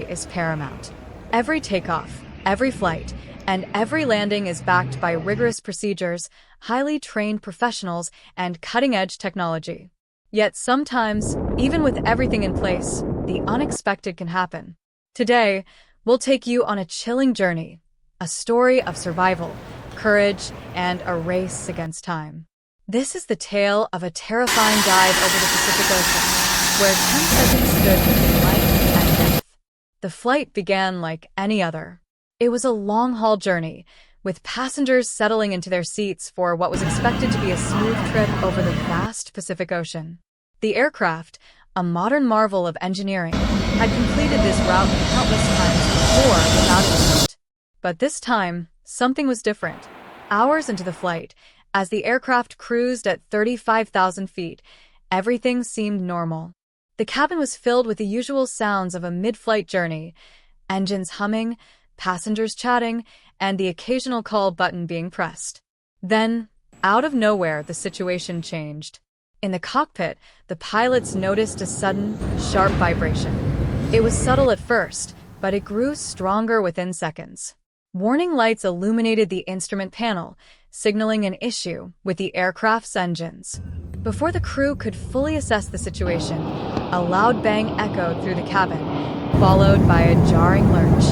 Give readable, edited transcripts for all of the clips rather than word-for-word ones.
is paramount. Every takeoff, every flight, and every landing is backed by rigorous procedures, highly trained professionals, and cutting-edge technology. Yet sometimes, even with everything in place, the unexpected can happen. Today, we'll take you on a chilling journey, a story of survival, courage, and a race against time. This is the tale of a terrifying dive over the Pacific Ocean, where 10 seconds stood between life and death. The flight began like any other. It was a long-haul journey, with passengers settling into their seats for what was expected to be a smooth trip over the vast Pacific Ocean. The aircraft, a modern marvel of engineering, had completed this route countless times before without incident. But this time, something was different. Hours into the flight, as the aircraft cruised at 35,000 feet, everything seemed normal. The cabin was filled with the usual sounds of a mid-flight journey, engines humming, passengers chatting, and the occasional call button being pressed. Then, out of nowhere, the situation changed. In the cockpit, the pilots noticed a sudden, sharp vibration. It was subtle at first, but it grew stronger within seconds. Warning lights illuminated the instrument panel, signaling an issue with the aircraft's engines. Before the crew could fully assess the situation, a loud bang echoed through the cabin, followed by a jarring lurch.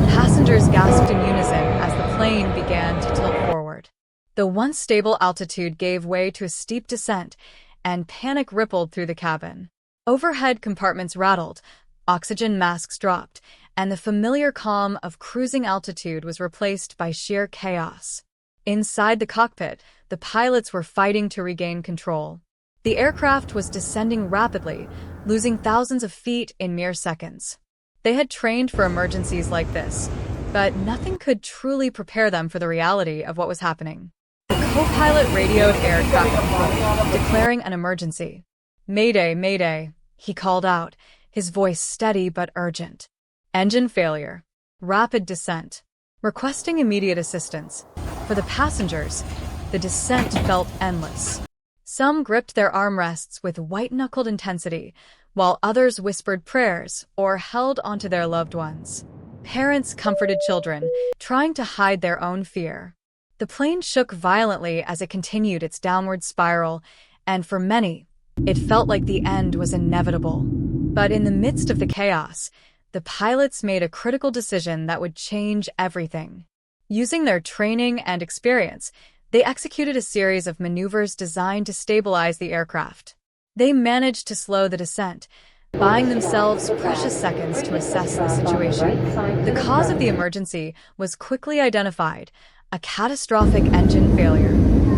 Passengers gasped in unison as the plane began to tilt forward. The once stable altitude gave way to a steep descent, and panic rippled through the cabin. Overhead compartments rattled, oxygen masks dropped, and the familiar calm of cruising altitude was replaced by sheer chaos. Inside the cockpit, the pilots were fighting to regain control. The aircraft was descending rapidly, losing thousands of feet in mere seconds. They had trained for emergencies like this, but nothing could truly prepare them for the reality of what was happening. The co-pilot radioed air traffic control, declaring an emergency. "Mayday, mayday," he called out, his voice steady but urgent. "Engine failure. Rapid descent. Requesting immediate assistance." For the passengers, the descent felt endless. Some gripped their armrests with white-knuckled intensity, while others whispered prayers or held onto their loved ones. Parents comforted children, trying to hide their own fear. The plane shook violently as it continued its downward spiral, and for many, it felt like the end was inevitable. But in the midst of the chaos, the pilots made a critical decision that would change everything. Using their training and experience, they executed a series of maneuvers designed to stabilize the aircraft. They managed to slow the descent, buying themselves precious seconds to assess the situation. The cause of the emergency was quickly identified: a catastrophic engine failure.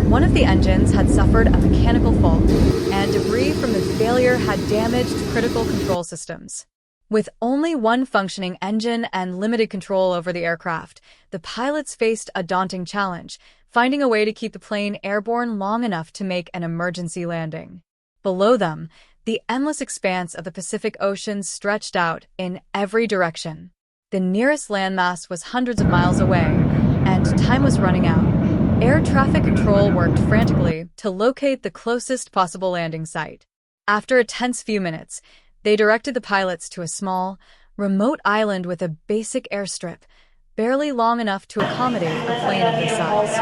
One of the engines had suffered a mechanical fault, and debris from the failure had damaged critical control systems. With only one functioning engine and limited control over the aircraft, the pilots faced a daunting challenge: finding a way to keep the plane airborne long enough to make an emergency landing. Below them, the endless expanse of the Pacific Ocean stretched out in every direction. The nearest landmass was hundreds of miles away, and time was running out. Air traffic control worked frantically to locate the closest possible landing site. After a tense few minutes, they directed the pilots to a small, remote island with a basic airstrip, barely long enough to accommodate a plane of this size.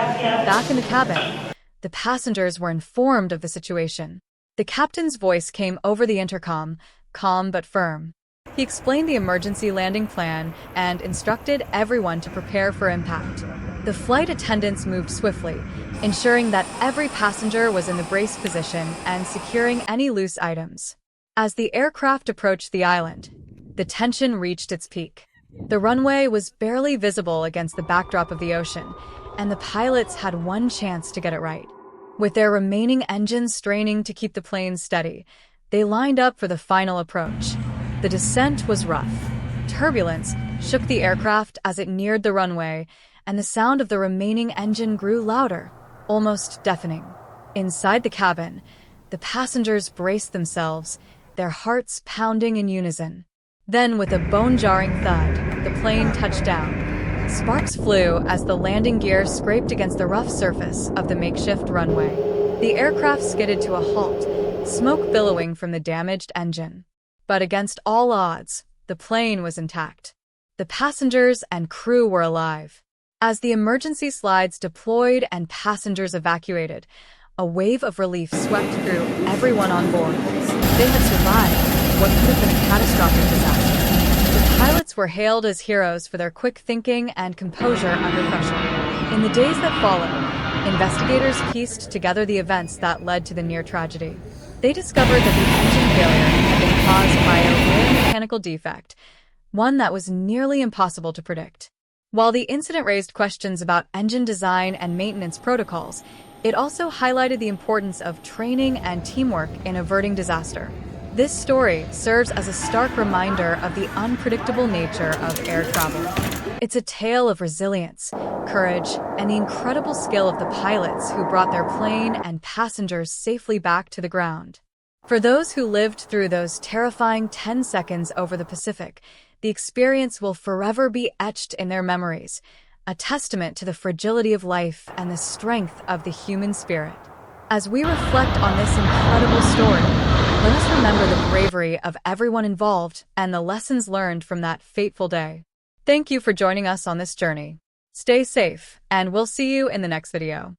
Back in the cabin, the passengers were informed of the situation. The captain's voice came over the intercom, calm but firm. He explained the emergency landing plan and instructed everyone to prepare for impact. The flight attendants moved swiftly, ensuring that every passenger was in the brace position and securing any loose items. As the aircraft approached the island, the tension reached its peak. The runway was barely visible against the backdrop of the ocean, and the pilots had one chance to get it right. With their remaining engines straining to keep the plane steady, they lined up for the final approach. The descent was rough. Turbulence shook the aircraft as it neared the runway, and the sound of the remaining engine grew louder, almost deafening. Inside the cabin, the passengers braced themselves, their hearts pounding in unison. Then, with a bone-jarring thud, the plane touched down. Sparks flew as the landing gear scraped against the rough surface of the makeshift runway. The aircraft skidded to a halt, smoke billowing from the damaged engine. But against all odds, the plane was intact. The passengers and crew were alive. As the emergency slides deployed and passengers evacuated, a wave of relief swept through everyone on board. They had survived what could have been a catastrophic disaster. The pilots were hailed as heroes for their quick thinking and composure under pressure. In the days that followed, investigators pieced together the events that led to the near tragedy. They discovered that the engine failure had been caused by a rare mechanical defect, one that was nearly impossible to predict. While the incident raised questions about engine design and maintenance protocols, it also highlighted the importance of training and teamwork in averting disaster. This story serves as a stark reminder of the unpredictable nature of air travel. It's a tale of resilience, courage, and the incredible skill of the pilots who brought their plane and passengers safely back to the ground. For those who lived through those terrifying 10 seconds over the Pacific, the experience will forever be etched in their memories, a testament to the fragility of life and the strength of the human spirit. As we reflect on this incredible story, let us remember the bravery of everyone involved and the lessons learned from that fateful day. Thank you for joining us on this journey. Stay safe, and we'll see you in the next video.